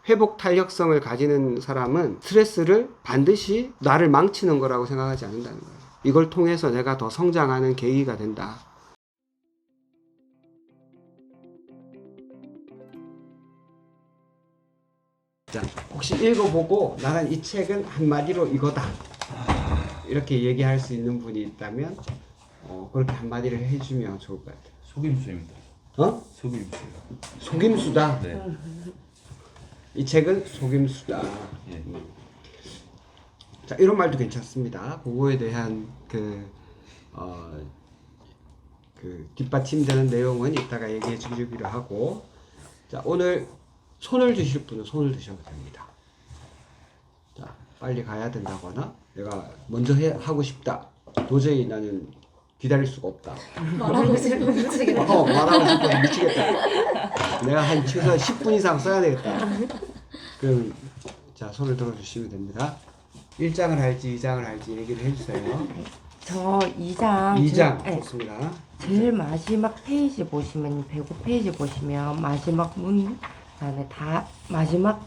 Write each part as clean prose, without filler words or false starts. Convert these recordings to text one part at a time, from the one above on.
회복 탄력성을 가지는 사람은 스트레스를 반드시 나를 망치는 거라고 생각하지 않는다는 거예요. 이걸 통해서 내가 더 성장하는 계기가 된다. 자, 혹시 읽어보고 나는 이 책은 한마디로 이거다 이렇게 얘기할 수 있는 분이 있다면 그렇게 한마디를 해주면 좋을 것 같아요. 속임수입니다. 속임수요. 속임수다. 네. 이 책은 속임수다. 예. 자, 이런 말도 괜찮습니다. 그거에 대한 그 뒷받침되는 내용은 이따가 얘기해 주기로 하고, 자, 오늘 손을 드실 분은 손을 드셔도 됩니다. 자, 빨리 가야 된다거나 내가 먼저 하고 싶다. 도저히 나는 기다릴 수가 없다. 말하고 싶으면 미치겠다. 말하고 싶어서 미치겠다. 내가 한 최소 10분 이상 써야 되겠다. 그럼 자, 손을 들어주시면 됩니다. 1장을 할지 2장을 할지 얘기를 해주세요. 저 2장 2장 네, 좋습니다. 제일 마지막 페이지 보시면 105페이지 보시면 마지막 문 안에 다 마지막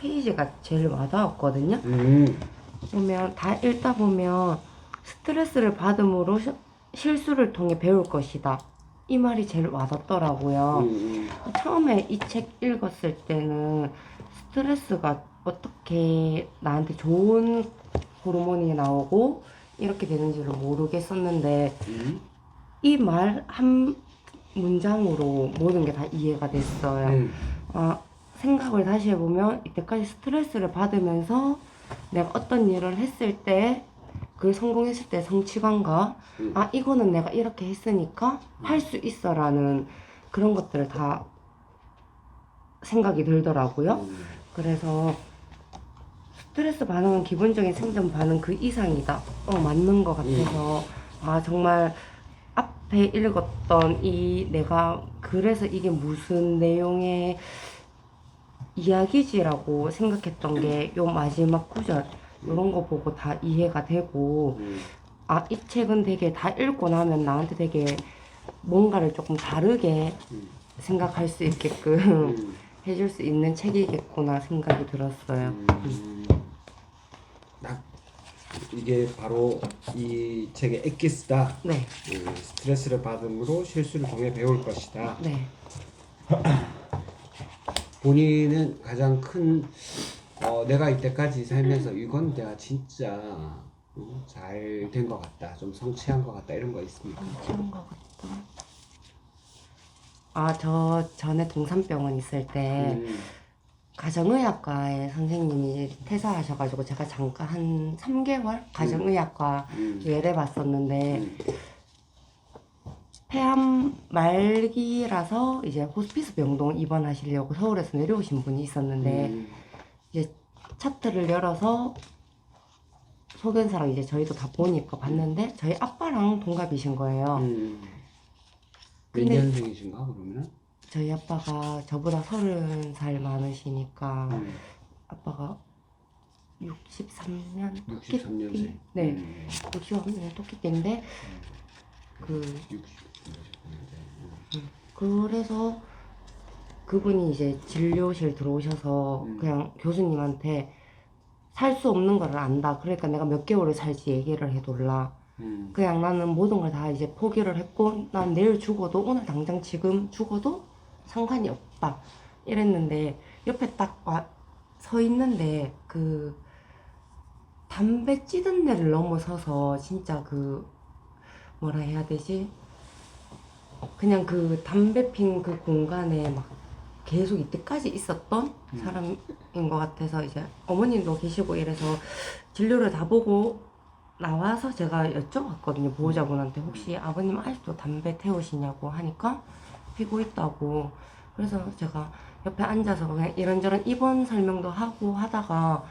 페이지가 제일 와닿았거든요. 보면 다 읽다 보면 스트레스를 받음으로 실수를 통해 배울 것이다. 이 말이 제일 와닿더라고요. 처음에 이 책 읽었을 때는 스트레스가 어떻게 나한테 좋은 호르몬이 나오고 이렇게 되는지를 모르겠었는데 이 말 한 문장으로 모든 게 다 이해가 됐어요. 생각을 다시 해보면 이때까지 스트레스를 받으면서 내가 어떤 일을 했을 때 그 성공했을 때 성취감과 이거는 내가 이렇게 했으니까 할 수 있어 라는 그런 것들을 다 생각이 들더라고요. 그래서 스트레스 반응은 기본적인 생존 반응 그 이상이다. 맞는 것 같아서 정말 앞에 읽었던 내가 그래서 이게 무슨 내용의 이야기지라고 생각했던 게 요 마지막 구절 이런 거 보고 다 이해가 되고 이 책은 되게 다 읽고 나면 나한테 되게 뭔가를 조금 다르게 생각할 수 있게끔 해줄 수 있는 책이겠구나 생각이 들었어요. 이게 바로 이 책의 엑기스다. 네. 스트레스를 받음으로 실수를 통해 배울 것이다. 네. 본인은 가장 큰 내가 이때까지 살면서 이건 내가 진짜 잘 된 것 같다, 좀 성취한 것 같다 이런 거 있습니까? 성취한 것 같다. 저 전에 동산병원 있을 때 가정의학과의 선생님이 퇴사하셔가지고 제가 잠깐 한 3개월 가정의학과 외래 봤었는데 폐암 말기라서 이제 호스피스 병동 입원하시려고 서울에서 내려오신 분이 있었는데 이제 차트를 열어서 소견서랑 이제 저희도 다 보니까 봤는데 저희 아빠랑 동갑이신 거예요. 몇 근데 년생이신가 그러면? 저희 아빠가 저보다 30살 많으시니까 아빠가 63년 63년생. 네, 63년 토끼띠인데 그래서 그분이 이제 진료실 들어오셔서 그냥 교수님한테 살 수 없는 걸 안다. 그러니까 내가 몇 개월을 살지 얘기를 해둘라. 그냥 나는 모든 걸 다 이제 포기를 했고 난 내일 죽어도 오늘 당장 지금 죽어도 상관이 없다. 이랬는데 옆에 딱 서 있는데 그 담배 찌든 데를 넘어서서 진짜 뭐라 해야 되지? 그냥 그 담배 핀 그 공간에 막 계속 이때까지 있었던 사람인 것 같아서 이제 어머님도 계시고 이래서 진료를 다 보고 나와서 제가 여쭤봤거든요. 보호자분한테 혹시 아버님 아직도 담배 태우시냐고 하니까 피고 있다고. 그래서 제가 옆에 앉아서 그냥 이런저런 입원 설명도 하고 하다가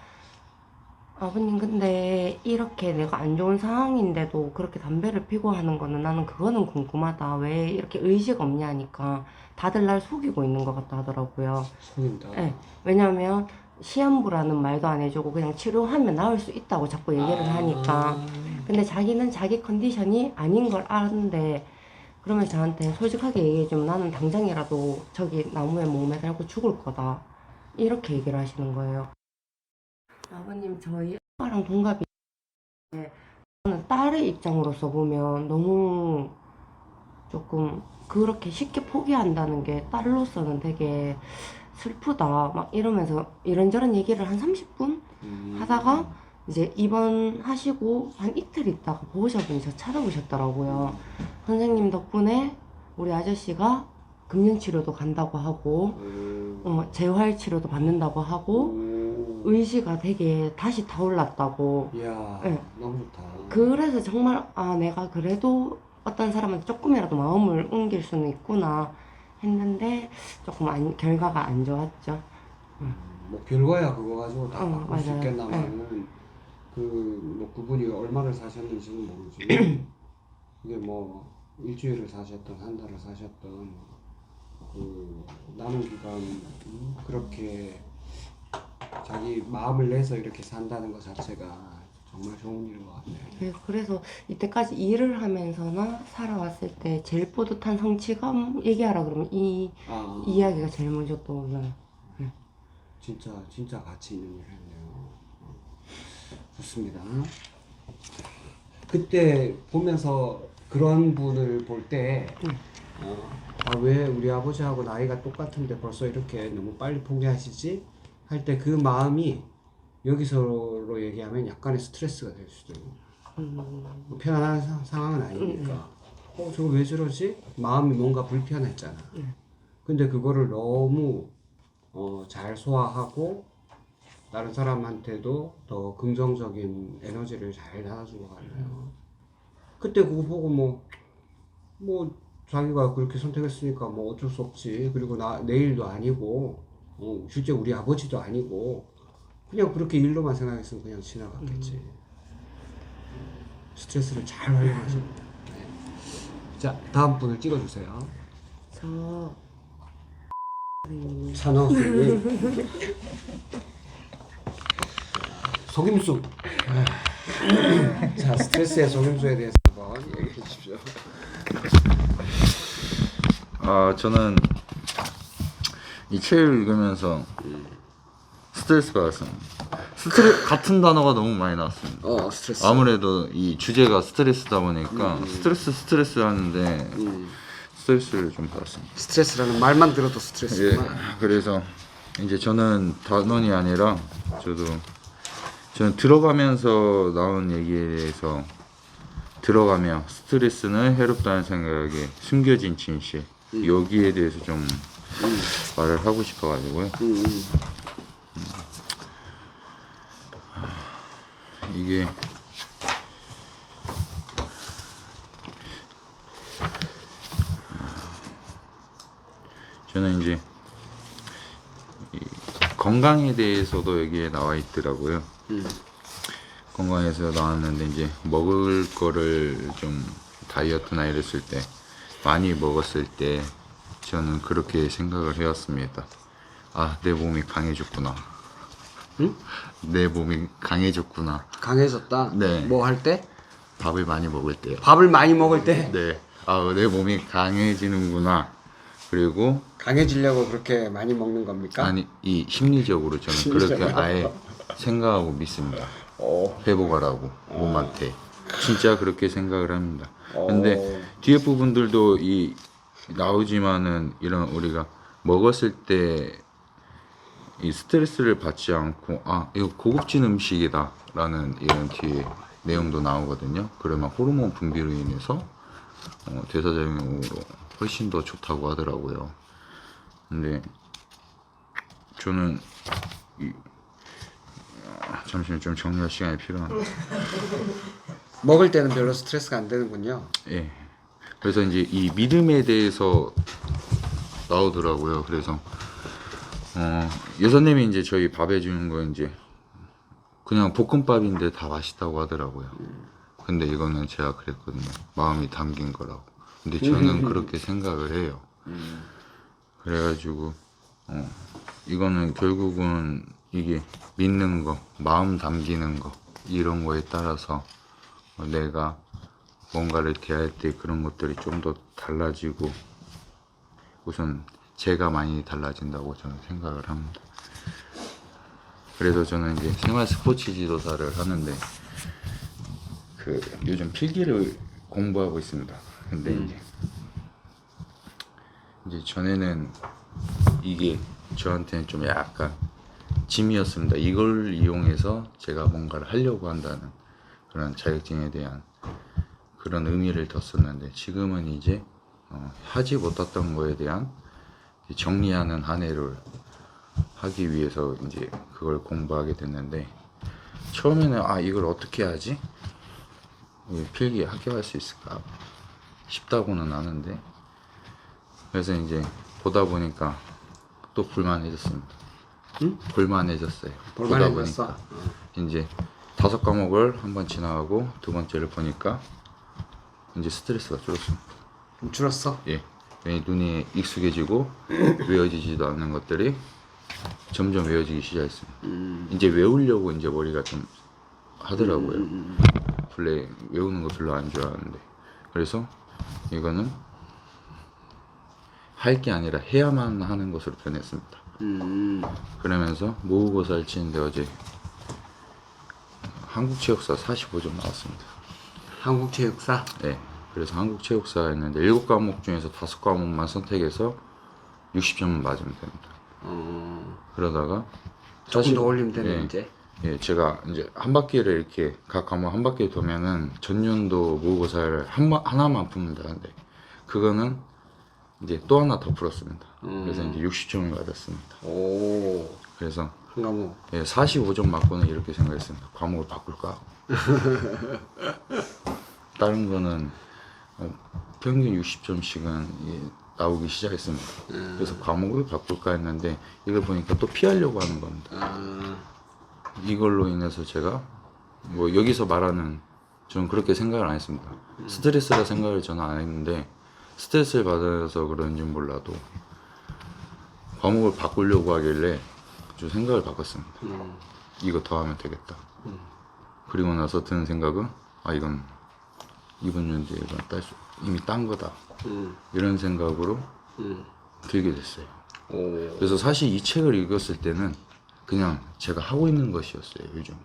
아버님 근데 이렇게 내가 안 좋은 상황인데도 그렇게 담배를 피고 하는 거는 나는 그거는 궁금하다. 왜 이렇게 의지가 없냐 하니까 다들 날 속이고 있는 것 같다 하더라고요. 속인다. 네, 왜냐면 시한부라는 말도 안 해주고 그냥 치료하면 나을 수 있다고 자꾸 얘기를 하니까 근데 자기는 자기 컨디션이 아닌 걸 아는데 그러면 저한테 솔직하게 얘기해주면 나는 당장이라도 저기 나무에 목 매달고 죽을 거다 이렇게 얘기를 하시는 거예요. 아버님 저희 오빠랑 동갑인데 저는 딸의 입장으로서 보면 너무 조금 그렇게 쉽게 포기한다는 게 딸로서는 되게 슬프다 막 이러면서 이런저런 얘기를 한 30분 하다가 이제 입원하시고 한 이틀 있다가 보호자분이 저 찾아오셨더라고요. 선생님 덕분에 우리 아저씨가 금연치료도 간다고 하고 재활치료도 받는다고 하고 의지가 되게 다시 타올랐다고. 이야, 네. 너무 좋다. 그래서 정말 내가 그래도 어떤 사람한테 조금이라도 마음을 옮길 수는 있구나 했는데 조금 결과가 안 좋았죠. 뭐 결과야 그거 가지고 다 바꿀 수 맞아요. 있겠나마는 뭐 그분이 얼마를 사셨는지는 모르지만 이게 뭐 일주일을 사셨던 한 달을 사셨던 그 남은 기간 그렇게 자기 마음을 내서 이렇게 산다는 것 자체가 정말 좋은 일인 것 같네요. 네, 그래서 이때까지 일을 하면서나 살아왔을 때 제일 뿌듯한 성취감 얘기하라 그러면 이 이야기가 제일 먼저 떠올라요. 진짜 가치 있는 일을 했네요. 좋습니다. 그때 보면서 그런 분을 볼 때 왜 우리 아버지하고 나이가 똑같은데 벌써 이렇게 너무 빨리 포기하시지? 할 때 그 마음이 여기서로 얘기하면 약간의 스트레스가 될 수도 있고 편안한 상황은 아니니까 저거 왜 저러지? 마음이 뭔가 불편했잖아. 근데 그거를 너무 잘 소화하고 다른 사람한테도 더 긍정적인 에너지를 잘 나눠주고 가네요. 그때 그거 보고 뭐 자기가 그렇게 선택했으니까 뭐 어쩔 수 없지. 그리고 내일도 아니고 실제 우리 아버지도 아니고 그냥 그렇게 일로만 생각했으면 그냥 지나갔겠지. 스트레스를 잘 활용하시고. 네. 자, 다음 분을 찍어주세요. 산호 선생님. 속임수. 자, 스트레스의 속임수에 대해서 한번 얘기해 주십시오. 저는 이 책을 읽으면서 스트레스 받았습니다. 같은 단어가 너무 많이 나왔습니다. 스트레스. 아무래도 이 주제가 스트레스다 보니까 스트레스 하는데 스트레스를 좀 받았습니다. 스트레스라는 말만 들어도 스트레스구나. 예, 그래서 이제 저는 단원이 아니라 저는 들어가면서 나온 얘기에 대해서 들어가며 스트레스는 해롭다는 생각에 숨겨진 진실 여기에 대해서 좀 말을 하고 싶어가지고요. 이게 저는 이제 건강에 대해서도 여기에 나와 있더라고요. 건강에서 나왔는데 이제 먹을 거를 좀 다이어트나 이랬을 때 많이 먹었을 때 저는 그렇게 생각을 해왔습니다. 내 몸이 강해졌구나. 응? 내 몸이 강해졌구나. 강해졌다? 네. 뭐 할 때? 밥을 많이 먹을 때요. 밥을 많이 먹을 때? 네. 내 몸이 강해지는구나. 그리고 강해지려고 그렇게 많이 먹는 겁니까? 아니 이 심리적으로 저는 그렇게 아예 생각하고 믿습니다. 회복하라고 몸한테 진짜 그렇게 생각을 합니다. 근데 뒤에 부분들도 나오지만은 이런 우리가 먹었을 때 이 스트레스를 받지 않고 이거 고급진 음식이다 라는 이런 뒤에 내용도 나오거든요. 그러면 호르몬 분비로 인해서 대사작용으로 훨씬 더 좋다고 하더라고요. 근데 저는 잠시만 좀 정리할 시간이 필요한데. 먹을 때는 별로 스트레스가 안 되는군요. 예. 그래서 이제 이 믿음에 대해서 나오더라고요. 그래서 여사님이 이제 저희 밥 해주는 거 이제 그냥 볶음밥인데 다 맛있다고 하더라고요. 근데 이거는 제가 그랬거든요. 마음이 담긴 거라고. 근데 저는 그렇게 생각을 해요. 그래가지고 이거는 결국은 이게 믿는 거, 마음 담기는 거 이런 거에 따라서 내가 뭔가를 대할 때 그런 것들이 좀 더 달라지고 우선 제가 많이 달라진다고 저는 생각을 합니다. 그래서 저는 이제 생활 스포츠 지도사를 하는데 그 요즘 필기를 공부하고 있습니다. 근데 이제 전에는 이게 저한테는 좀 약간 짐이었습니다. 이걸 이용해서 제가 뭔가를 하려고 한다는 그런 자격증에 대한 그런 의미를 뒀었는데 지금은 이제 하지 못했던 거에 대한 정리하는 한 해를 하기 위해서 이제 그걸 공부하게 됐는데 처음에는 이걸 어떻게 하지? 필기 합격할 수 있을까 싶다고는 하는데 그래서 이제 보다 보니까 또 불만해졌습니다. 응? 불만해졌어요. 볼만해졌어. 보다 보니까 이제 5과목을 한번 지나가고 두 번째를 보니까 이제 스트레스가 줄었습니다. 좀 줄었어? 예, 눈이 익숙해지고 외워지지도 않는 것들이 점점 외워지기 시작했습니다. 이제 외우려고 이제 머리가 좀 하더라고요. 원래 외우는 거 별로 안 좋아하는데 그래서 이거는 할 게 아니라 해야만 하는 것으로 변했습니다. 그러면서 모의고사를 치는데 어제 한국체육사 45점 나왔습니다. 한국체육사? 네, 그래서 한국체육사 했는데 7과목 중에서 5과목만 선택해서 60점은 맞으면 됩니다. 그러다가 조금 더 올리면 되네 예, 이제. 예, 제가 이제 한 바퀴를 이렇게 각 과목 한 바퀴 돌면은 전년도 모의고사를 하나만 풀면 되는데 그거는 이제 또 하나 더 풀었습니다. 그래서 이제 60점을 받았습니다. 오. 그래서 한 과목. 예, 45점 맞고는 이렇게 생각했습니다. 과목을 바꿀까? 다른 거는 평균 60점씩은 나오기 시작했습니다. 그래서 과목을 바꿀까 했는데 이걸 보니까 또 피하려고 하는 겁니다. 이걸로 인해서 제가 뭐 여기서 말하는 저는 그렇게 생각을 안 했습니다. 스트레스라 생각을 저는 안 했는데 스트레스를 받아서 그런지 몰라도 과목을 바꾸려고 하길래 좀 생각을 바꿨습니다. 이거 더 하면 되겠다. 그리고 나서 드는 생각은 이건 이번 연도에 이미 딴 거다. 이런 생각으로 들게 됐어요. 오. 그래서 사실 이 책을 읽었을 때는 그냥 제가 하고 있는 것이었어요. 요즘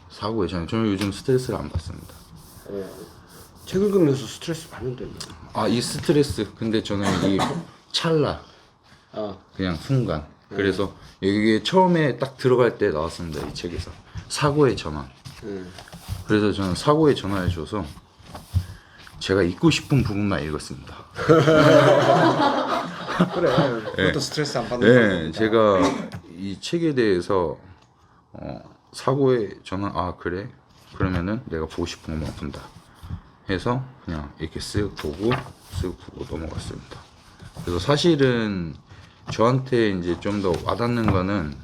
사고에 저는 요즘 스트레스를 안 받습니다. 오. 책 읽으면서 스트레스 받는데. 이 스트레스 근데 저는 이 찰나 그냥 순간 그래서 여기에 처음에 딱 들어갈 때 나왔습니다. 이 책에서 사고의 전환. 그래서 저는 사고의 전환을 줘서 제가 읽고 싶은 부분만 읽었습니다. 그래. 그것도 스트레스 안 받는 네, 겁니다. 제가 이 책에 대해서 사고의 전환 그래? 그러면은 내가 보고 싶은 것만 본다 해서 그냥 이렇게 쓱 보고 넘어갔습니다. 그래서 사실은 저한테 이제 좀 더 와닿는 거는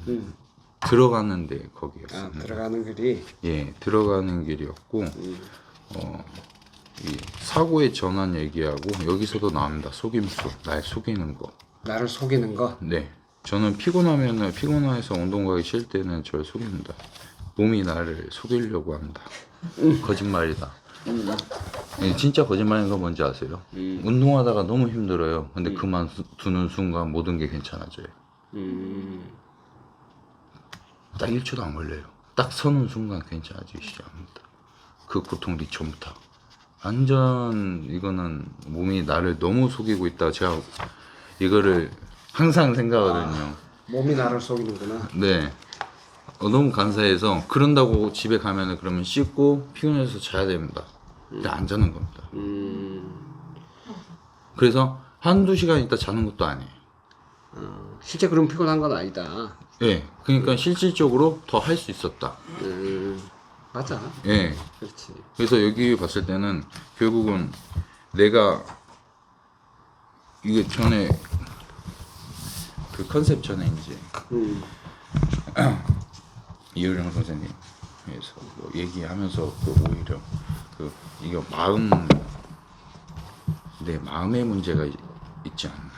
들어가는데 거기였습니다. 들어가는 글이. 예, 들어가는 길이었고 이 사고의 전환 얘기하고 여기서도 나옵니다. 속임수, 날 속이는 거. 나를 속이는 거. 네, 저는 피곤해서 운동 가기 싫을 때는 저를 속입니다. 몸이 나를 속이려고 한다. 거짓말이다. 진짜 거짓말인 거 뭔지 아세요? 운동하다가 너무 힘들어요. 근데 그만두는 순간 모든 게 괜찮아져요. 딱 1초도 안 걸려요. 딱 서는 순간 괜찮아지기 시작합니다. 그 고통이 전부 다. 완전 이거는 몸이 나를 너무 속이고 있다. 제가 이거를 항상 생각하거든요. 몸이 나를 속이는구나. 네. 너무 간사해서 그런다고 집에 가면은 그러면 씻고 피곤해서 자야 됩니다. 근데 안 자는 겁니다. 그래서 한두 시간 있다 자는 것도 아니에요. 실제 그럼 피곤한 건 아니다. 예. 그러니까 실질적으로 더 할 수 있었다. 맞아. 예. 그렇지. 그래서 여기 봤을 때는 결국은 내가 이게 전에 그 컨셉 전에 이제 이효령 선생님에서 뭐 얘기하면서 오히려 이거 내 마음의 문제가 있지 않나.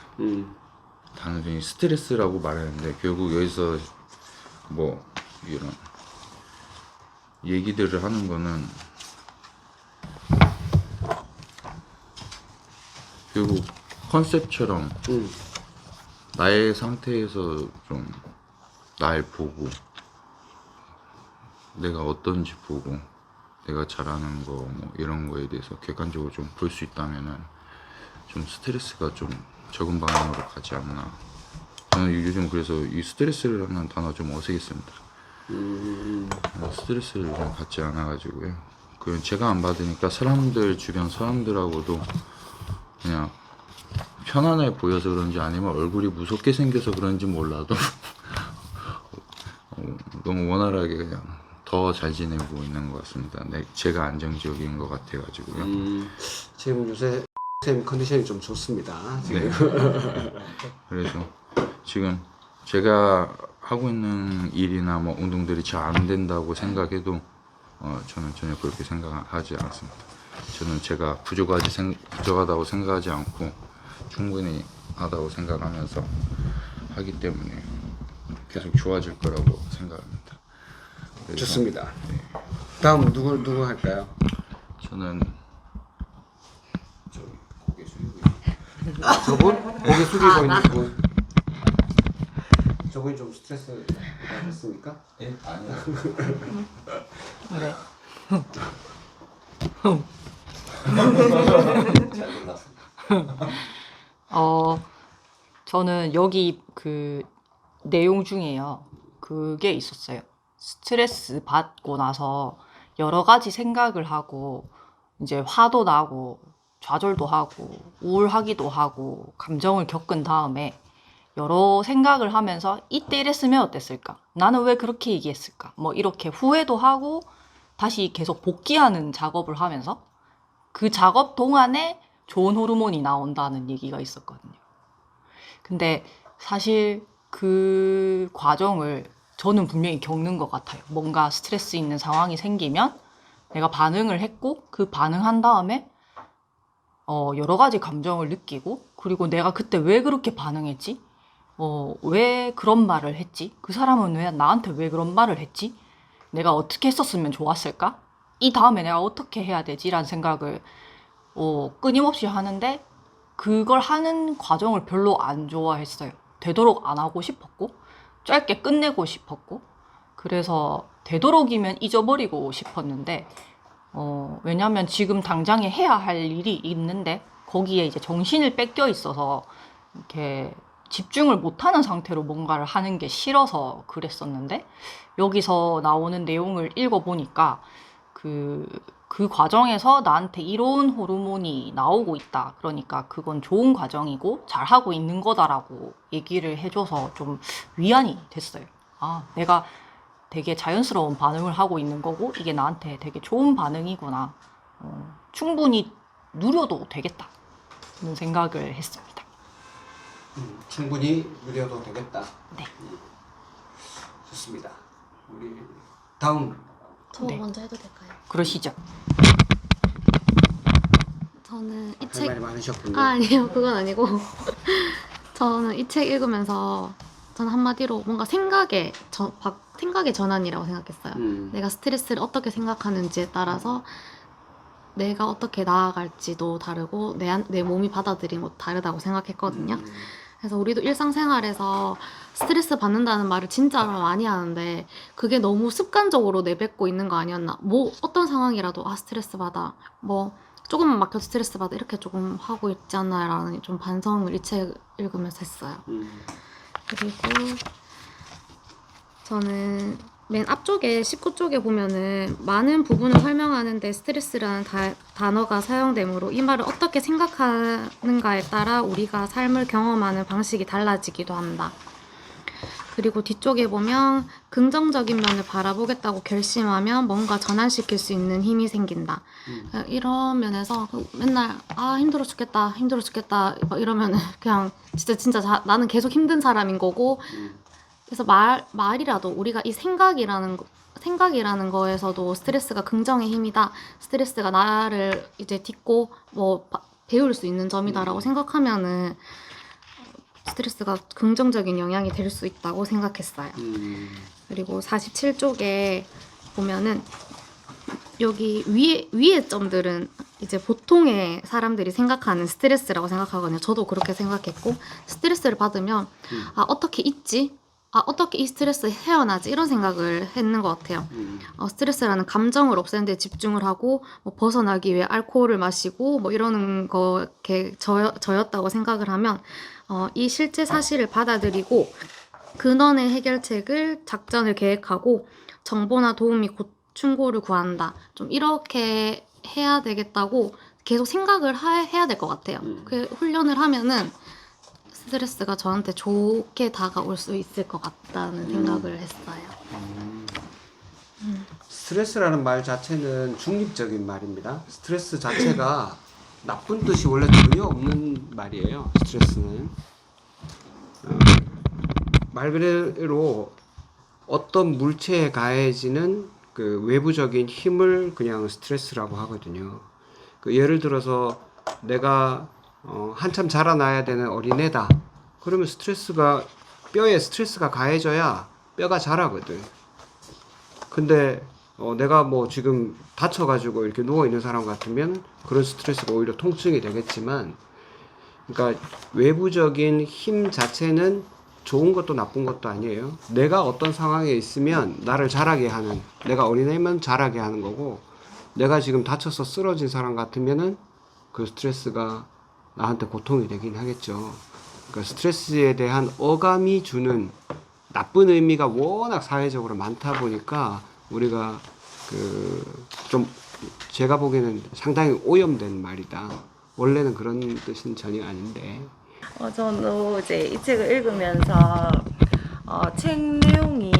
단순히 스트레스라고 말하는데 결국 여기서 뭐 이런 얘기들을 하는 거는 결국 컨셉처럼 나의 상태에서 좀 날 보고 내가 어떤지 보고 내가 잘하는 거 뭐 이런 거에 대해서 객관적으로 좀 볼 수 있다면은 좀 스트레스가 좀 적은 방향으로 가지 않나. 저는 요즘 그래서 이 스트레스라는 단어 좀 어색했습니다. 스트레스를 좀 받지 않아가지고요. 그 제가 안 받으니까 사람들 주변 사람들하고도 그냥 편안해 보여서 그런지 아니면 얼굴이 무섭게 생겨서 그런지 몰라도 너무 원활하게 그냥 더 잘 지내고 있는 것 같습니다. 제가 안정적인 것 같아가지고요. 지금 요새 쌤 컨디션이 좀 좋습니다. 지금. 네. 그래서 지금 제가 하고 있는 일이나 뭐 운동들이 잘 안 된다고 생각해도 저는 전혀 그렇게 생각하지 않습니다. 저는 제가 부족하다고 생각하지 않고 충분히 하다고 생각하면서 하기 때문에 계속 좋아질 거라고 생각합니다. 그래서, 좋습니다. 네. 다음 누구 할까요? 저는 저기 고개 숙이고 저분? 고개 숙이고 있는 분. 저분이 좀 스트레스 받았습니까? 예? 아니요. 그래. 잘 몰랐어요. 저는 여기 그 내용 중에요. 그게 있었어요. 스트레스 받고 나서 여러 가지 생각을 하고 이제 화도 나고 좌절도 하고 우울하기도 하고 감정을 겪은 다음에 여러 생각을 하면서 이때 이랬으면 어땠을까? 나는 왜 그렇게 얘기했을까? 뭐 이렇게 후회도 하고 다시 계속 복귀하는 작업을 하면서 그 작업 동안에 좋은 호르몬이 나온다는 얘기가 있었거든요. 근데 사실 그 과정을 저는 분명히 겪는 것 같아요. 뭔가 스트레스 있는 상황이 생기면 내가 반응을 했고 그 반응한 다음에 여러 가지 감정을 느끼고 그리고 내가 그때 왜 그렇게 반응했지? 왜 그런 말을 했지? 그 사람은 왜 나한테 왜 그런 말을 했지? 내가 어떻게 했었으면 좋았을까? 이 다음에 내가 어떻게 해야 되지? 라는 생각을 끊임없이 하는데 그걸 하는 과정을 별로 안 좋아했어요. 되도록 안 하고 싶었고 짧게 끝내고 싶었고 그래서 되도록이면 잊어버리고 싶었는데 왜냐면 지금 당장에 해야 할 일이 있는데 거기에 이제 정신을 뺏겨 있어서 이렇게 집중을 못하는 상태로 뭔가를 하는 게 싫어서 그랬었는데 여기서 나오는 내용을 읽어보니까 그 과정에서 나한테 이로운 호르몬이 나오고 있다. 그러니까 그건 좋은 과정이고 잘하고 있는 거다라고 얘기를 해줘서 좀 위안이 됐어요. 아, 내가 되게 자연스러운 반응을 하고 있는 거고 이게 나한테 되게 좋은 반응이구나. 충분히 누려도 되겠다. 그런 생각을 했습니다. 충분히 누려도 되겠다. 네. 좋습니다. 우리 다음 저 네. 먼저 해도 될까요? 그러시죠. 저는 이 할 책 말이 많으셨군요. 아니에요, 그건 아니고 저는 이 책 읽으면서 저는 한마디로 뭔가 생각의 전환이라고 생각했어요. 내가 스트레스를 어떻게 생각하는지에 따라서 내가 어떻게 나아갈지도 다르고 내 몸이 받아들인 것도 다르다고 생각했거든요. 그래서 우리도 일상생활에서 스트레스 받는다는 말을 진짜 많이 하는데 그게 너무 습관적으로 내뱉고 있는 거 아니었나. 뭐 어떤 상황이라도 스트레스 받아, 뭐 조금만 막혀도 스트레스 받아 이렇게 조금 하고 있지 않나라는 좀 반성을 이 책 읽으면서 했어요. 그리고 저는 맨 앞쪽에 19쪽에 보면은 많은 부분을 설명하는데 스트레스라는 단어가 사용되므로 이 말을 어떻게 생각하는가에 따라 우리가 삶을 경험하는 방식이 달라지기도 한다. 그리고 뒤쪽에 보면 긍정적인 면을 바라보겠다고 결심하면 뭔가 전환시킬 수 있는 힘이 생긴다. 이런 면에서 맨날 힘들어 죽겠다 이러면은 그냥 진짜 나는 계속 힘든 사람인 거고 그래서 말이라도 우리가 이 생각이라는 거에서도 스트레스가 긍정의 힘이다. 스트레스가 나를 이제 딛고 뭐 배울 수 있는 점이다라고 생각하면은 스트레스가 긍정적인 영향이 될 수 있다고 생각했어요. 그리고 47쪽에 보면은 여기 위에 점들은 이제 보통의 사람들이 생각하는 스트레스라고 생각하거든요. 저도 그렇게 생각했고 스트레스를 받으면 어떻게 잊지? 어떻게 이 스트레스 헤어나지 이런 생각을 했는 것 같아요. 스트레스라는 감정을 없애는 데 집중을 하고 뭐 벗어나기 위해 알코올을 마시고 뭐 이러는 거 이렇게 저였다고 생각을 하면 이 실제 사실을 받아들이고 근원의 해결책을 작전을 계획하고 정보나 도움이 곧 충고를 구한다. 좀 이렇게 해야 되겠다고 계속 생각을 해야 될 것 같아요. 그 훈련을 하면은 스트레스가 저한테 좋게 다가올 수 있을 것 같다는 생각을 했어요. 스트레스라는 말 자체는 중립적인 말입니다. 스트레스 자체가 나쁜 뜻이 원래 전혀 없는 말이에요. 스트레스는 말 그대로 어떤 물체에 가해지는 그 외부적인 힘을 그냥 스트레스라고 하거든요. 그 예를 들어서 내가 한참 자라나야 되는 어린애다. 그러면 뼈에 스트레스가 가해져야 뼈가 자라거든. 근데 내가 뭐 지금 다쳐가지고 이렇게 누워있는 사람 같으면 그런 스트레스가 오히려 통증이 되겠지만, 그러니까 외부적인 힘 자체는 좋은 것도 나쁜 것도 아니에요. 내가 어떤 상황에 있으면 나를 자라게 하는, 내가 어린애면 자라게 하는 거고, 내가 지금 다쳐서 쓰러진 사람 같으면은 그 스트레스가 나한테 고통이 되긴 하겠죠. 그러니까 스트레스에 대한 어감이 주는 나쁜 의미가 워낙 사회적으로 많다 보니까 우리가 좀 제가 보기에는 상당히 오염된 말이다. 원래는 그런 뜻은 전혀 아닌데. 저는 이제 이 책을 읽으면서 책 내용이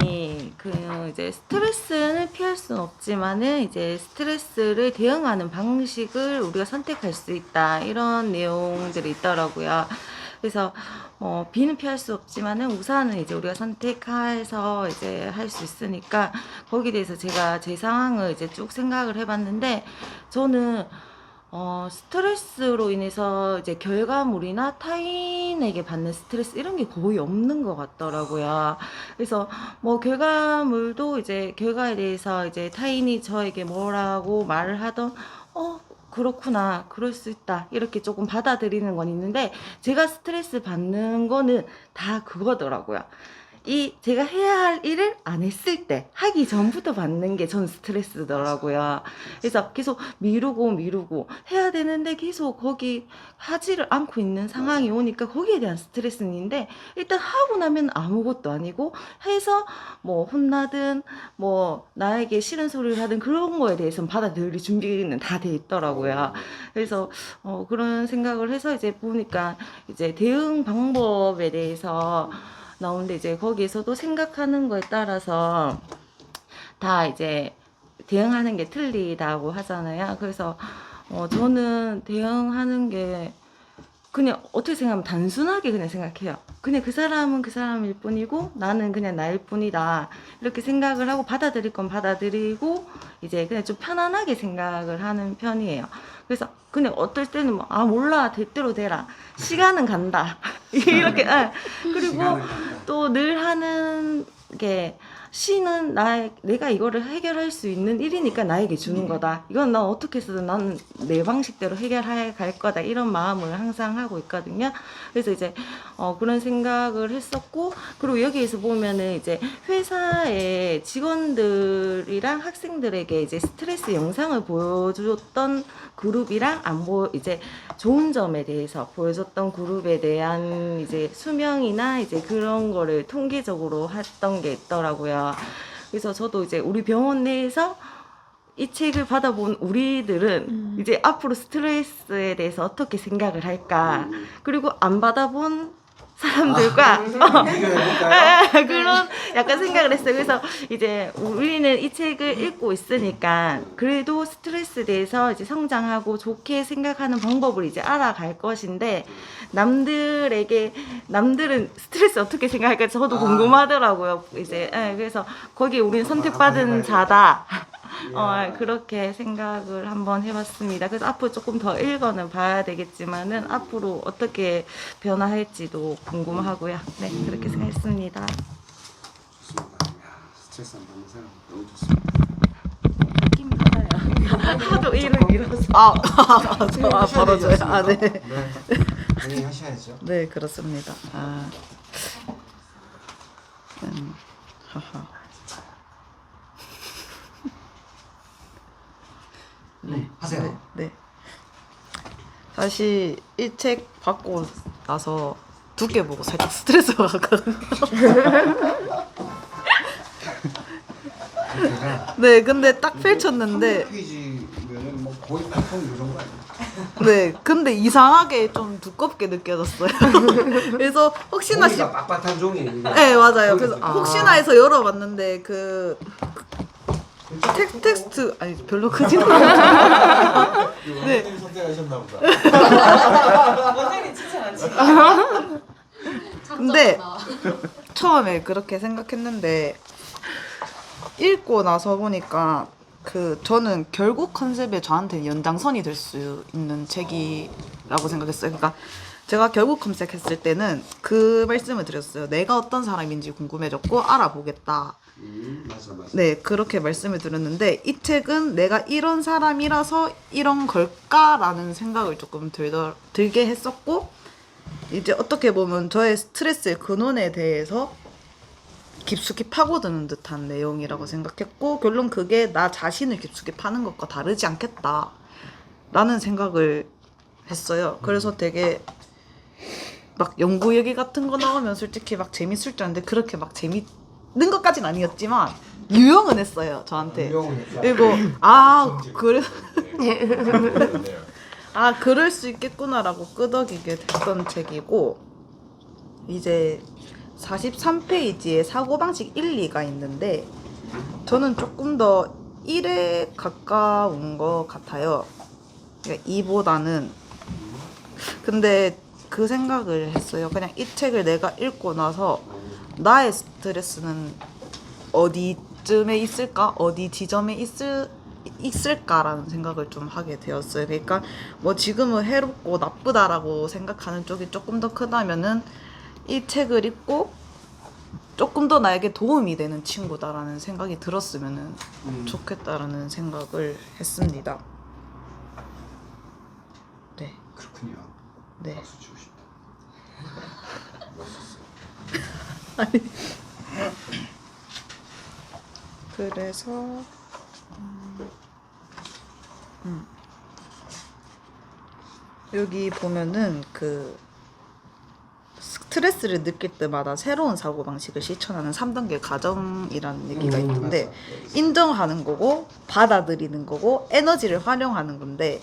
이제 스트레스는 피할 수는 없지만은 이제 스트레스를 대응하는 방식을 우리가 선택할 수 있다, 이런 내용들이 있더라고요. 그래서 비는 피할 수 없지만은 우산은 이제 우리가 선택해서 이제 할 수 있으니까 거기에 대해서 제가 제 상황을 이제 쭉 생각을 해봤는데, 저는 스트레스로 인해서 이제 결과물이나 타인에게 받는 스트레스 이런 게 거의 없는 것 같더라고요. 그래서 뭐 결과물도 이제 결과에 대해서 이제 타인이 저에게 뭐라고 말을 하던 그렇구나, 그럴 수 있다, 이렇게 조금 받아들이는 건 있는데, 제가 스트레스 받는 거는 다 그거더라고요. 제가 해야 할 일을 안 했을 때, 하기 전부터 받는 게 전 스트레스더라고요. 그래서 계속 미루고 해야 되는데 계속 거기 하지를 않고 있는 상황이 오니까 거기에 대한 스트레스는 있는데, 일단 하고 나면 아무것도 아니고, 해서 뭐 혼나든 뭐 나에게 싫은 소리를 하든 그런 거에 대해서는 받아들일 준비는 다 돼 있더라고요. 그래서 그런 생각을 해서 이제 보니까 이제 대응 방법에 대해서 나오는데, 이제 거기에서도 생각하는 거에 따라서 다 이제 대응하는 게 틀리다고 하잖아요. 그래서 저는 대응하는 게 그냥 어떻게 생각하면 단순하게 그냥 생각해요. 그냥 그 사람은 그 사람일 뿐이고 나는 그냥 나일 뿐이다, 이렇게 생각을 하고 받아들일 건 받아들이고 이제 그냥 좀 편안하게 생각을 하는 편이에요. 그래서 그냥 어떨 때는 몰라, 대대로 되라, 시간은 간다 이렇게. 그리고 또 늘 하는 게, 시는 내가 이거를 해결할 수 있는 일이니까 나에게 주는 거다. 이건 난 어떻게 해서든 난 내 방식대로 해결해 갈 거다, 이런 마음을 항상 하고 있거든요. 그래서 이제 그런 생각을 했었고, 그리고 여기에서 보면은 이제 회사의 직원들이랑 학생들에게 이제 스트레스 영상을 보여줬던 그룹이랑 이제 좋은 점에 대해서 보여줬던 그룹에 대한 이제 수명이나 이제 그런 거를 통계적으로 했던 게 있더라고요. 그래서 저도 이제 우리 병원 내에서 이 책을 받아본 우리들은 이제 앞으로 스트레스에 대해서 어떻게 생각을 할까, 그리고 안 받아본 사람들과 그런 약간 생각을 했어요. 그래서 이제 우리는 이 책을 읽고 있으니까 그래도 스트레스에 대해서 이제 성장하고 좋게 생각하는 방법을 이제 알아갈 것인데, 남들은 스트레스 어떻게 생각할까 저도 궁금하더라고요. 이제 그래서 거기 우리는 선택받은 자다. 그렇게 생각을 한번 해봤습니다. 그래서 앞으로 조금 더 읽어는 봐야 되겠지만은 앞으로 어떻게 변화할지도 궁금하고요. 네, 그렇게 생각했습니다. 스트레스 안 받는 사람 너무 좋습니다. 느낌 받아요. 하도 일을 밀어서. 받아줘요. 네. 당연히 하셔야죠. 네, 그렇습니다. 하세요. 네. 사실 이 책 받고 나서 두께 보고 살짝 스트레스가 갔거든요. 네, 근데 딱 펼쳤는데 페이지면은 뭐 거의 발품 이런 거 아니야? 네, 근데 이상하게 좀 두껍게 느껴졌어요. 그래서 혹시나 종이가 빳빳한 종이. 네, 맞아요. 그래서 혹시나 해서 열어봤는데 그 텍스트 아니 별로 크진 않아요. 네. 선택하셨나 보다. 근데 처음에 그렇게 생각했는데 읽고 나서 보니까 저는 결국 컨셉에 저한테 연장선이 될 수 있는 책이라고 생각했어요. 그러니까 제가 결국 검색했을 때는 그 말씀을 드렸어요. 내가 어떤 사람인지 궁금해졌고 알아보겠다. 맞아. 네, 그렇게 말씀을 드렸는데 이 책은 내가 이런 사람이라서 이런 걸까라는 생각을 조금 들게 했었고 이제 어떻게 보면 저의 스트레스의 근원에 대해서 깊숙이 파고드는 듯한 내용이라고 생각했고 결론 그게 나 자신을 깊숙이 파는 것과 다르지 않겠다라는 생각을 했어요. 그래서 되게 막 연구 얘기 같은 거 나오면 솔직히 막 재밌을 줄 알았는데 그렇게 막 재밌는 것까지는 아니었지만 유용은 했어요 저한테. 그리고 그럴 수 있겠구나라고 끄덕이게 됐던 책이고 이제 43페이지에 사고방식 1, 2가 있는데 저는 조금 더 1에 가까운 것 같아요. 그러니까 2보다는. 근데 그 생각을 했어요. 그냥 이 책을 내가 읽고 나서 나의 스트레스는 어디쯤에 있을까? 어디 지점에 있을까라는 생각을 좀 하게 되었어요. 그러니까 뭐 지금은 해롭고 나쁘다라고 생각하는 쪽이 조금 더 크다면은 이 책을 읽고 조금 더 나에게 도움이 되는 친구다라는 생각이 들었으면 좋겠다라는 생각을 했습니다. 네. 그렇군요. 네. 박수 치고 싶다. 아니. 그래서 여기 보면은 스트레스를 느낄 때마다 새로운 사고방식을 실천하는 3단계 과정이라는 얘기가 있는데 인정하는 거고 받아들이는 거고 에너지를 활용하는 건데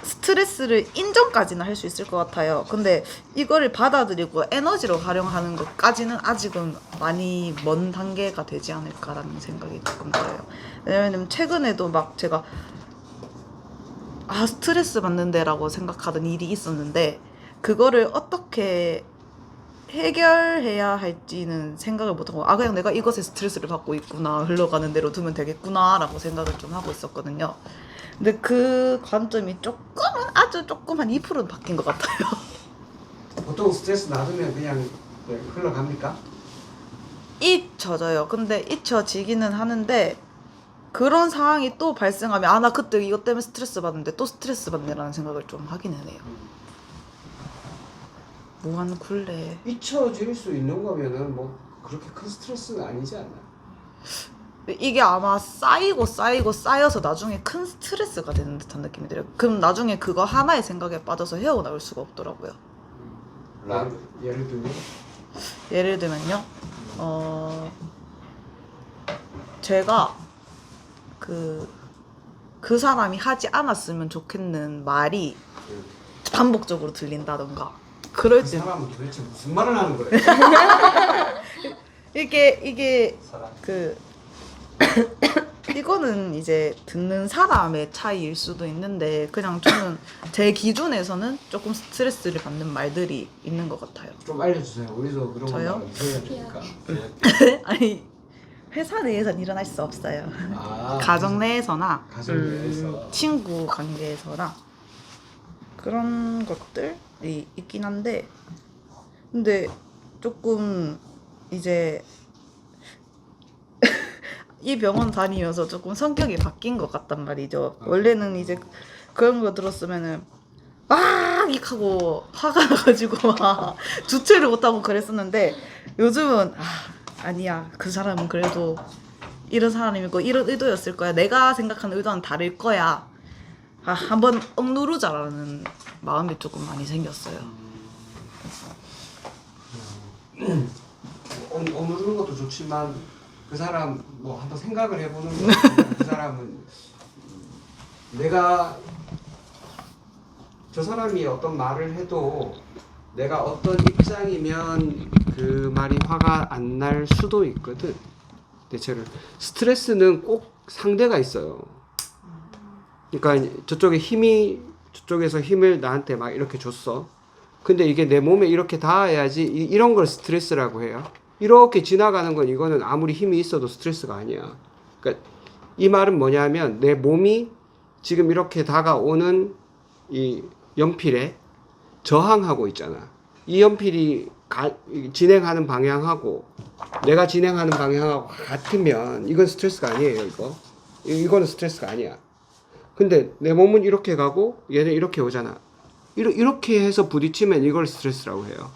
스트레스를 인정까지는 할 수 있을 것 같아요. 근데 이거를 받아들이고 에너지로 활용하는 것까지는 아직은 많이 먼 단계가 되지 않을까라는 생각이 조금 들어요. 왜냐면 최근에도 막 제가 스트레스 받는데 라고 생각하던 일이 있었는데 그거를 어떻게 해결해야 할지는 생각을 못하고 그냥 내가 이것에 스트레스를 받고 있구나 흘러가는 대로 두면 되겠구나 라고 생각을 좀 하고 있었거든요. 근데 그 관점이 아주 조금 한 2%는 바뀐 것 같아요. 보통 스트레스 놔두면 그냥 흘러갑니까? 잊혀져요. 근데 잊혀지기는 하는데 그런 상황이 또 발생하면 나 그때 이것 때문에 스트레스 받는데 또 스트레스 받네라는 생각을 좀 하기는 해요. 무한 굴레. 잊혀질 수 있는 거면은 뭐 그렇게 큰 스트레스는 아니지 않나? 이게 아마 쌓여서 나중에 큰 스트레스가 되는 듯한 느낌이 들어요. 그럼 나중에 그거 하나의 생각에 빠져서 헤어나올 수가 없더라고요. 예를 들면? 예를 들면요. 제가 그 사람이 하지 않았으면 좋겠는 말이 반복적으로 들린다던가 그럴 그 때 사람은 도대체 무슨 말을 하는 거래? 이게 이거는 이제 듣는 사람의 차이일 수도 있는데 그냥 저는 제 기준에서는 조금 스트레스를 받는 말들이 있는 것 같아요. 좀 알려주세요. 어디서 그런 저요? 걸 들어야 되니까. 아니 회사 내에서는 일어날 수 없어요. 아, 가정 내에서나 가정 내에서. 친구 관계에서나 그런 것들이 있긴 한데 근데 조금 이제 이 병원 다니면서 조금 성격이 바뀐 것 같단 말이죠. 원래는 이제 그런 거 들었으면은 하고 화가 나가지고 막 주체를 못하고 그랬었는데 요즘은 아니야, 그 사람은 그래도 이런 사람이고 이런 의도였을 거야. 내가 생각하는 의도는 다를 거야. 한번 억누르자라는 마음이 조금 많이 생겼어요. 누르는 것도 좋지만 그 사람 뭐 한번 생각을 해보는 거. 그 사람은 내가 저 사람이 어떤 말을 해도 내가 어떤 입장이면 그 말이 화가 안 날 수도 있거든. 대체로 스트레스는 꼭 상대가 있어요. 그러니까 저쪽에서 힘을 나한테 막 이렇게 줬어. 근데 이게 내 몸에 이렇게 닿아야지 이런 걸 스트레스라고 해요. 이렇게 지나가는 건 이거는 아무리 힘이 있어도 스트레스가 아니야. 그러니까 이 말은 뭐냐면 내 몸이 지금 이렇게 다가오는 이 연필에 저항하고 있잖아. 이 연필이 진행하는 방향하고 내가 진행하는 방향하고 같으면 이건 스트레스가 아니에요. 이거는 스트레스가 아니야. 근데 내 몸은 이렇게 가고 얘는 이렇게 오잖아. 이렇게 해서 부딪히면 이걸 스트레스라고 해요.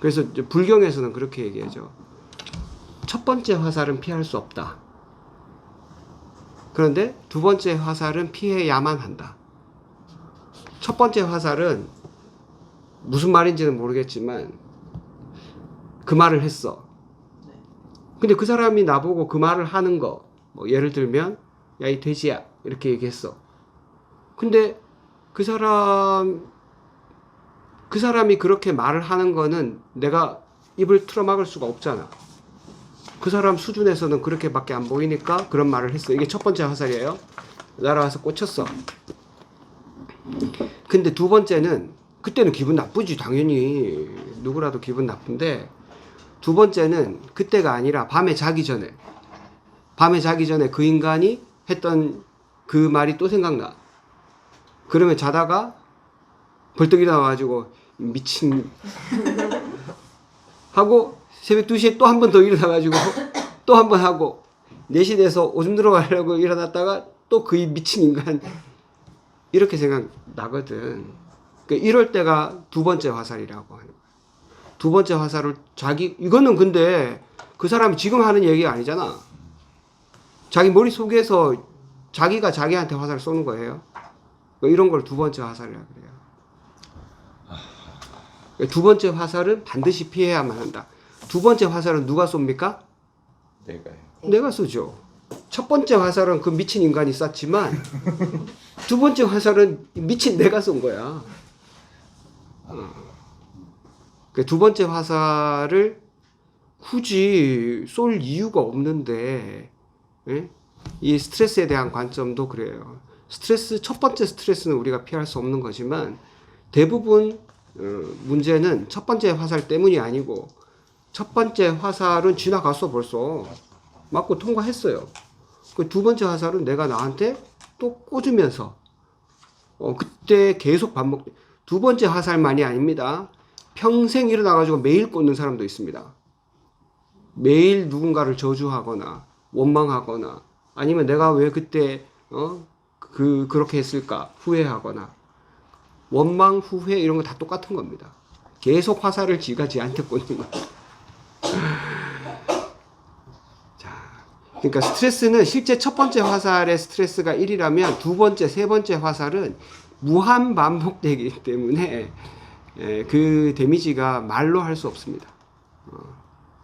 그래서 이제 불경에서는 그렇게 얘기하죠. 첫 번째 화살은 피할 수 없다. 그런데 두 번째 화살은 피해야만 한다. 첫 번째 화살은 무슨 말인지는 모르겠지만 그 말을 했어. 근데 그 사람이 나보고 그 말을 하는 거, 뭐 예를 들면 야 이 돼지야 이렇게 얘기했어. 근데 그 사람이 그렇게 말을 하는 거는 내가 입을 틀어막을 수가 없잖아. 그 사람 수준에서는 그렇게밖에 안 보이니까 그런 말을 했어. 이게 첫 번째 화살이에요. 날아와서 꽂혔어. 근데 두 번째는 그때는 기분 나쁘지. 당연히 누구라도 기분 나쁜데 두 번째는 그때가 아니라 밤에 자기 전에 그 인간이 했던 그 말이 또 생각나. 그러면 자다가 벌떡 일어나가지고 미친 하고 새벽 2시에 또 한 번 더 일어나가지고 또 한 번 하고 4시 돼서 오줌 들어가려고 일어났다가 또 그 미친 인간 이렇게 생각나거든. 그러니까 이럴 때가 두 번째 화살이라고 하는 거야. 두 번째 화살을 이거는 근데 그 사람이 지금 하는 얘기가 아니잖아. 자기 머릿속에서 자기가 자기한테 화살을 쏘는 거예요. 이런 걸 두 번째 화살이라고 그래요. 두 번째 화살은 반드시 피해야만 한다. 두 번째 화살은 누가 쏩니까? 내가 쏘죠. 첫 번째 화살은 그 미친 인간이 쐈지만 두 번째 화살은 미친 내가 쏜 거야. 두 번째 화살을 굳이 쏠 이유가 없는데, 예? 이 스트레스에 대한 관점도 그래요. 첫 번째 스트레스는 우리가 피할 수 없는 거지만 대부분 문제는 첫 번째 화살 때문이 아니고 첫 번째 화살은 지나갔어 벌써. 맞고 통과했어요. 그 두 번째 화살은 내가 나한테 또 꽂으면서 그때 계속 두 번째 화살만이 아닙니다. 평생 일어나가지고 매일 꽂는 사람도 있습니다. 매일 누군가를 저주하거나 원망하거나 아니면 내가 왜 그때 그렇게 했을까 후회하거나 원망 후회 이런 거 다 똑같은 겁니다. 계속 화살을 지가 지한테 꽂는 거야. 자, 그러니까 스트레스는 실제 첫 번째 화살의 스트레스가 1이라면 두 번째, 세 번째 화살은 무한 반복되기 때문에 그 데미지가 말로 할 수 없습니다.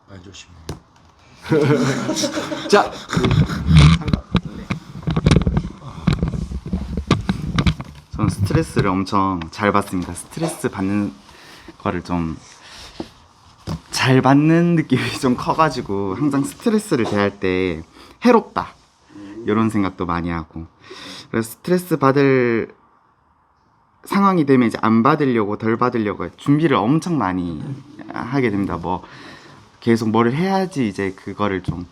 말 조심해. 자, 저는 스트레스를 엄청 잘 받습니다. 스트레스 받는 거를 좀 잘 받는 느낌이 좀 커가지고 항상 스트레스를 대할 때 해롭다 이런 생각도 많이 하고, 그래서 스트레스 받을 상황이 되면 이제 안 받으려고 덜 받으려고 준비를 엄청 많이 하게 됩니다. 뭐 계속 뭘 해야지 이제 그거를 좀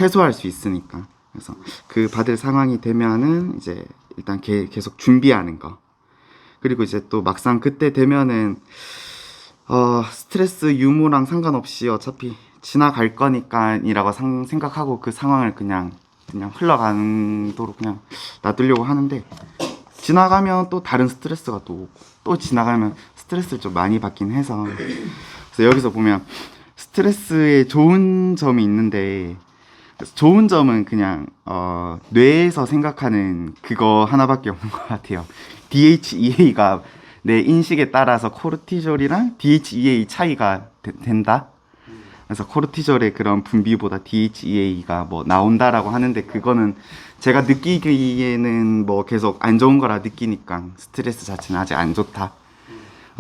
해소할 수 있으니까. 그래서 그 받을 상황이 되면은 이제 일단 계속 준비하는 거. 그리고 이제 또 막상 그때 되면은 스트레스 유무랑 상관없이 어차피 지나갈 거니까이라고 생각하고 그 상황을 그냥 흘러가도록 그냥 놔두려고 하는데, 지나가면 또 다른 스트레스가 또 오고 또 지나가면 스트레스를 좀 많이 받긴 해서, 그래서 여기서 보면 스트레스에 좋은 점이 있는데 좋은 점은 그냥 뇌에서 생각하는 그거 하나밖에 없는 것 같아요. DHEA가 내 인식에 따라서 코르티졸이랑 DHEA 차이가 된다. 그래서 코르티졸의 그런 분비보다 DHEA가 뭐 나온다라고 하는데 그거는 제가 느끼기에는 뭐 계속 안 좋은 거라 느끼니까 스트레스 자체는 아직 안 좋다.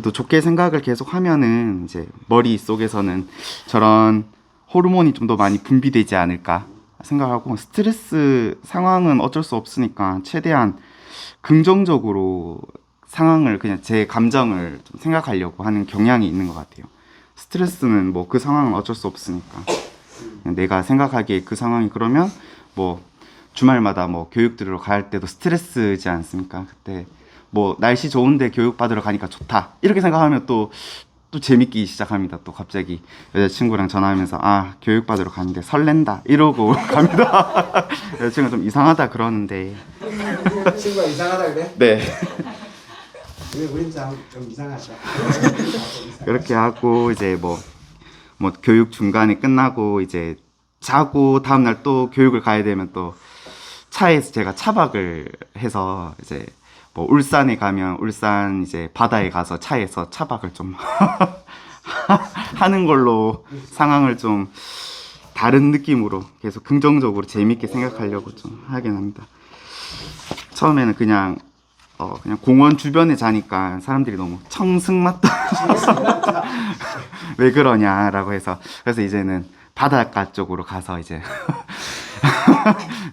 또 좋게 생각을 계속 하면은 이제 머릿속에서는 저런 호르몬이 좀 더 많이 분비되지 않을까 생각하고 스트레스 상황은 어쩔 수 없으니까 최대한 긍정적으로 상황을 그냥 제 감정을 좀 생각하려고 하는 경향이 있는 것 같아요. 스트레스는 뭐 그 상황은 어쩔 수 없으니까 그냥 내가 생각하기에 그 상황이 그러면 뭐 주말마다 뭐 교육 들으러 갈 때도 스트레스지 않습니까? 그때 뭐 날씨 좋은데 교육 받으러 가니까 좋다 이렇게 생각하면 또 재밌기 시작합니다. 또 갑자기 여자친구랑 전화하면서 아 교육 받으러 가는데 설렌다 이러고 갑니다. 여자친구가 좀 이상하다 그러는데 친구가 이상하다 그래? 네 왜 우린 좀 이상하다. 그렇게 하고 이제 뭐 교육 중간에 끝나고 이제 자고 다음날 또 교육을 가야 되면 또 차에서 제가 차박을 해서 이제 뭐 울산에 가면 울산 이제 바다에 가서 차에서 차박을 좀 하는 걸로 상황을 좀 다른 느낌으로 계속 긍정적으로 재밌게 생각하려고 좀 하긴 합니다. 처음에는 그냥 공원 주변에 자니까 사람들이 너무 청승맞다 왜 그러냐라고 해서 그래서 이제는 바닷가 쪽으로 가서 이제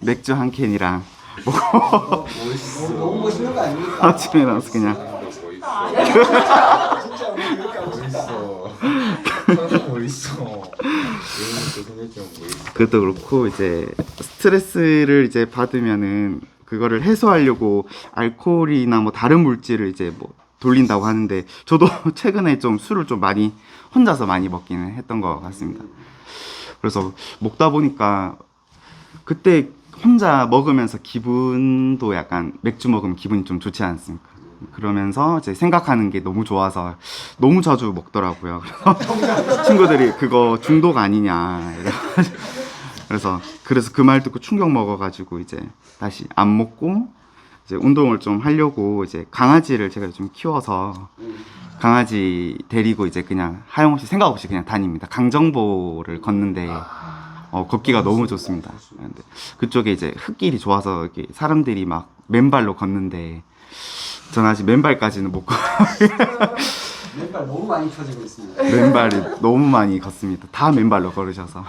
맥주 한 캔이랑 너무 멋있는 거 아닙니까? 아침에 나와서 그냥 그것도 그렇고 이제 스트레스를 이제 받으면은 그거를 해소하려고 알코올이나 뭐 다른 물질을 이제 뭐 돌린다고 하는데 저도 최근에 좀 술을 좀 많이 혼자서 많이 먹기는 했던 것 같습니다. 그래서 먹다 보니까 그때 혼자 먹으면서 기분도 약간 맥주 먹으면 기분이 좀 좋지 않습니까? 그러면서 이제 생각하는 게 너무 좋아서 너무 자주 먹더라고요. 그래서 친구들이 그거 중독 아니냐 그래서 그 말 듣고 충격 먹어가지고 이제 다시 안 먹고 이제 운동을 좀 하려고 이제 강아지를 제가 좀 키워서 강아지 데리고 이제 그냥 하염없이 생각 없이 그냥 다닙니다. 강정보를 걷는데 걷기가 너무 좋습니다. 근데 그쪽에 이제 흙길이 좋아서 이렇게 사람들이 막 맨발로 걷는데 전 아직 맨발까지는 못 맨발 너무 많이 펴지고 있습니다. 맨발이 너무 많이 걷습니다. 다 맨발로 걸으셔서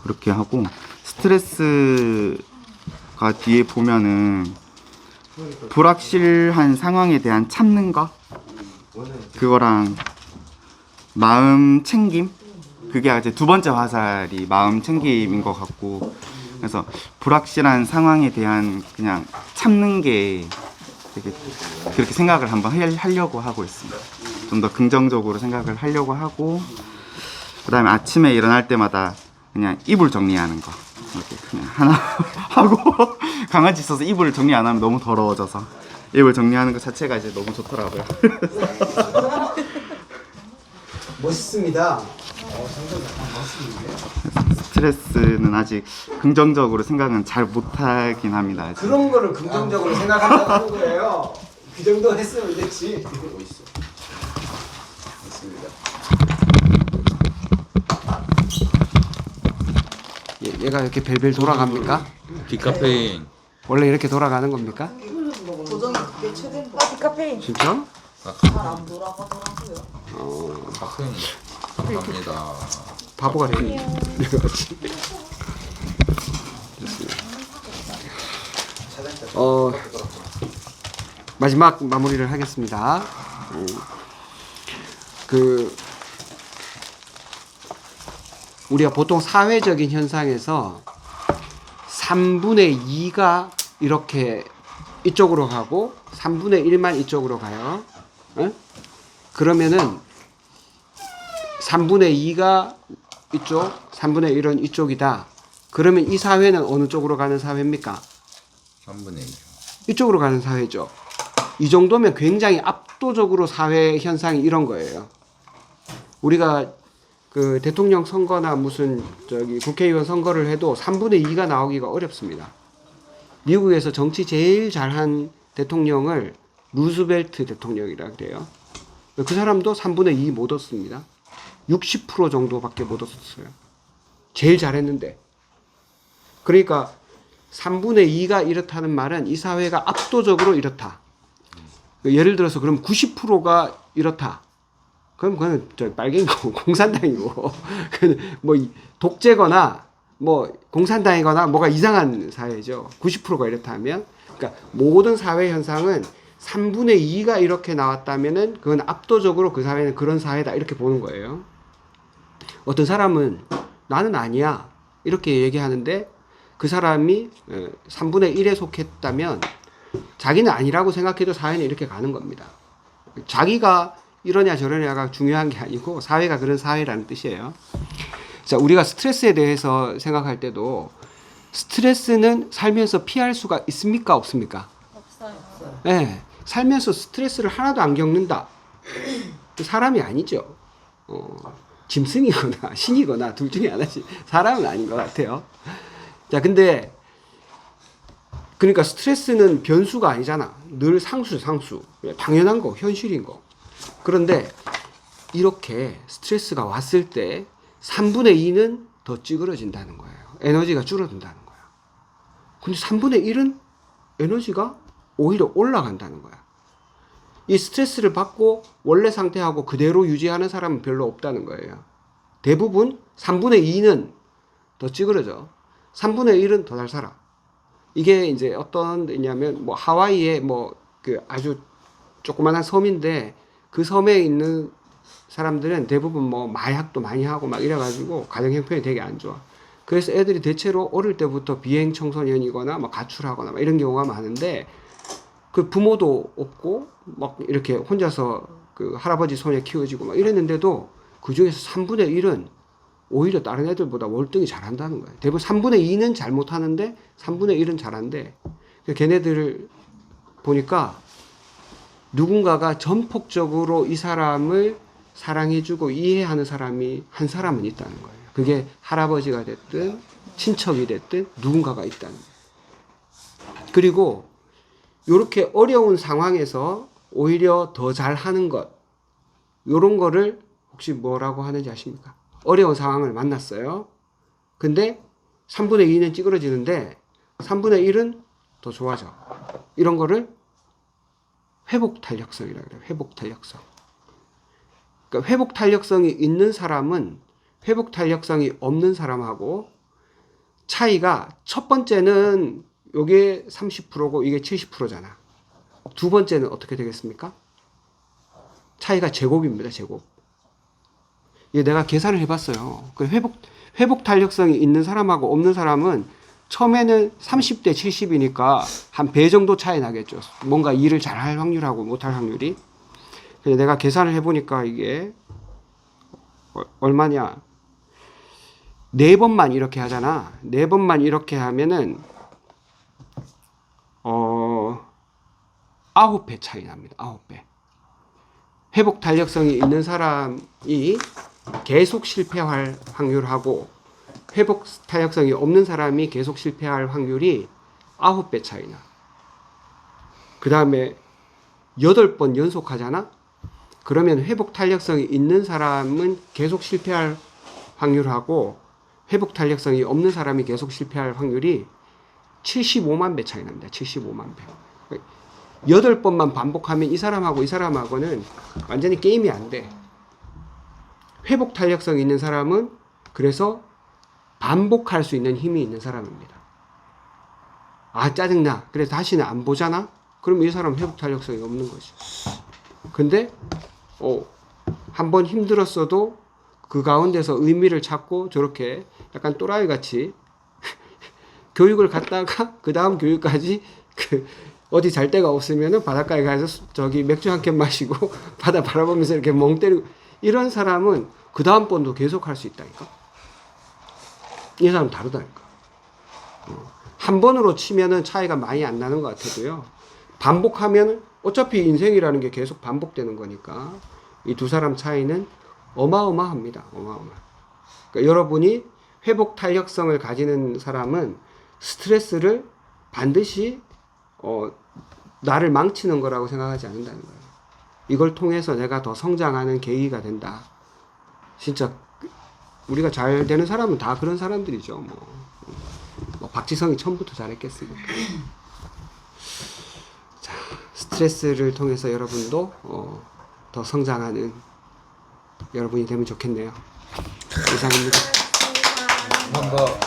그렇게 하고 스트레스가 뒤에 보면은 불확실한 상황에 대한 참는 거 그거랑 마음 챙김 그게 이제 두 번째 화살이 마음 챙김인 것 같고 그래서 불확실한 상황에 대한 그냥 참는 게 되게 그렇게 생각을 한번 하려고 하고 있습니다. 좀 더 긍정적으로 생각을 하려고 하고 그 다음에 아침에 일어날 때마다 그냥 이불 정리하는 거 이렇게 그냥 하나 하고 강아지 있어서 이불을 정리 안 하면 너무 더러워져서 이불 정리하는 것 자체가 이제 너무 좋더라고요. 멋있습니다. 멋있는데. 스트레스는 아직 긍정적으로 생각은 잘 못하긴 합니다. 아직. 그런 거를 긍정적으로 생각한다고 하는 거예요. 그 정도 했으면 됐지. 멋있어. 맞습니다. 얘가 이렇게 벨벨 돌아갑니까? 디카페인. 원래 이렇게 돌아가는 겁니까? 도전이 그게 최대인 거. 디카페인. 진짜? 잘안 돌아가더라고요. 카페인 갑니다. 바보가 되네. 마지막 마무리를 하겠습니다. 우리가 보통 사회적인 현상에서 3분의 2가 이렇게 이쪽으로 가고 3분의 1만 이쪽으로 가요. 응? 그러면은 3분의 2가 이쪽, 3분의 1은 이쪽이다. 그러면 이 사회는 어느 쪽으로 가는 사회입니까? 3분의 1. 이쪽으로 가는 사회죠. 이 정도면 굉장히 압도적으로 사회 현상이 이런 거예요. 우리가 그 대통령 선거나 무슨 국회의원 선거를 해도 3분의 2가 나오기가 어렵습니다. 미국에서 정치 제일 잘한 대통령을 루즈벨트 대통령이라 그래요. 그 사람도 3분의 2 못 얻습니다. 60% 정도밖에 못 얻었어요. 제일 잘했는데. 그러니까 3분의 2가 이렇다는 말은 이 사회가 압도적으로 이렇다. 예를 들어서 그럼 90%가 이렇다. 그럼 그건 저 빨갱이고 공산당이고 뭐 독재거나 뭐 공산당이거나 뭐가 이상한 사회죠. 90%가 이렇다 하면 그러니까 모든 사회 현상은 3분의 2가 이렇게 나왔다면은 그건 압도적으로 그 사회는 그런 사회다 이렇게 보는 거예요. 어떤 사람은 나는 아니야 이렇게 얘기하는데 그 사람이 3분의 1에 속했다면 자기는 아니라고 생각해도 사회는 이렇게 가는 겁니다. 자기가 이러냐 저러냐가 중요한 게 아니고 사회가 그런 사회라는 뜻이에요. 자, 우리가 스트레스에 대해서 생각할 때도 스트레스는 살면서 피할 수가 있습니까? 없습니까? 없어요. 네, 살면서 스트레스를 하나도 안 겪는다. 사람이 아니죠. 짐승이거나 신이거나 둘 중에 하나지. 사람은 아닌 것 같아요. 자, 근데 그러니까 스트레스는 변수가 아니잖아. 늘 상수. 당연한 거, 현실인 거. 그런데 이렇게 스트레스가 왔을 때 3분의 2는 더 찌그러진다는 거예요. 에너지가 줄어든다는 거야. 근데 3분의 1은 에너지가 오히려 올라간다는 거야. 이 스트레스를 받고 원래 상태하고 그대로 유지하는 사람은 별로 없다는 거예요. 대부분 3분의 2는 더 찌그러져. 3분의 1은 더 잘 살아. 이게 이제 어떤 데냐면 뭐 하와이에 뭐 그 아주 조그만한 섬인데 그 섬에 있는 사람들은 대부분 뭐 마약도 많이 하고 막 이래가지고 가정 형편이 되게 안 좋아. 그래서 애들이 대체로 어릴 때부터 비행 청소년이거나 막 가출하거나 막 이런 경우가 많은데 그 부모도 없고 막 이렇게 혼자서 그 할아버지 손에 키워지고 막 이랬는데도 그 중에서 3분의 1은 오히려 다른 애들보다 월등히 잘한다는 거예요. 대부분 3분의 2는 잘 못하는데 3분의 1은 잘한대. 걔네들을 보니까 누군가가 전폭적으로 이 사람을 사랑해주고 이해하는 사람이 한 사람은 있다는 거예요. 그게 할아버지가 됐든 친척이 됐든 누군가가 있다는 거예요. 그리고 이렇게 어려운 상황에서 오히려 더 잘하는 것, 이런 거를 혹시 뭐라고 하는지 아십니까? 어려운 상황을 만났어요. 근데 3분의 2는 찌그러지는데 3분의 1은 더 좋아져. 이런 거를 회복 탄력성이라고 그래요. 회복 탄력성. 그러니까 회복 탄력성이 있는 사람은 회복 탄력성이 없는 사람하고 차이가 첫 번째는 이게 30%고 이게 70%잖아. 두 번째는 어떻게 되겠습니까? 차이가 제곱입니다. 제곱. 이게 내가 계산을 해봤어요. 그 회복 탄력성이 있는 사람하고 없는 사람은 처음에는 30대 70이니까 한 배 정도 차이 나겠죠. 뭔가 일을 잘할 확률하고 못할 확률이. 그래서 내가 계산을 해보니까 이게 얼마냐. 4번만 이렇게 하잖아. 4번만 이렇게 하면은 9배 차이 납니다. 9배. 회복 탄력성이 있는 사람이 계속 실패할 확률하고 회복 탄력성이 없는 사람이 계속 실패할 확률이 9배 차이나. 그 다음에 8번 연속하잖아? 그러면 회복 탄력성이 있는 사람은 계속 실패할 확률하고 회복 탄력성이 없는 사람이 계속 실패할 확률이 75만 배 차이 납니다. 75만 배. 8번만 반복하면 이 사람하고 이 사람하고는 완전히 게임이 안 돼. 회복 탄력성이 있는 사람은 그래서 반복할 수 있는 힘이 있는 사람입니다. 아, 짜증나. 그래 다시는 안 보잖아? 그럼 이 사람은 회복 탄력성이 없는 거지. 근데 한번 힘들었어도 그 가운데서 의미를 찾고 저렇게 약간 또라이 같이 교육을 갔다가 그 다음 교육까지 어디 잘 데가 없으면은 바닷가에 가서 저기 맥주 한 캔 마시고 바다 바라보면서 이렇게 멍 때리고 이런 사람은 그 다음 번도 계속 할 수 있다니까. 이 사람 다르다니까. 한 번으로 치면은 차이가 많이 안 나는 것 같아도요. 반복하면 어차피 인생이라는 게 계속 반복되는 거니까 이 두 사람 차이는 어마어마합니다. 어마어마. 그러니까 여러분이 회복 탄력성을 가지는 사람은 스트레스를 반드시 나를 망치는 거라고 생각하지 않는다는 거예요. 이걸 통해서 내가 더 성장하는 계기가 된다. 진짜 우리가 잘 되는 사람은 다 그런 사람들이죠. 뭐 박지성이 처음부터 잘했겠습니까? 자, 스트레스를 통해서 여러분도 더 성장하는 여러분이 되면 좋겠네요. 이상입니다. 한번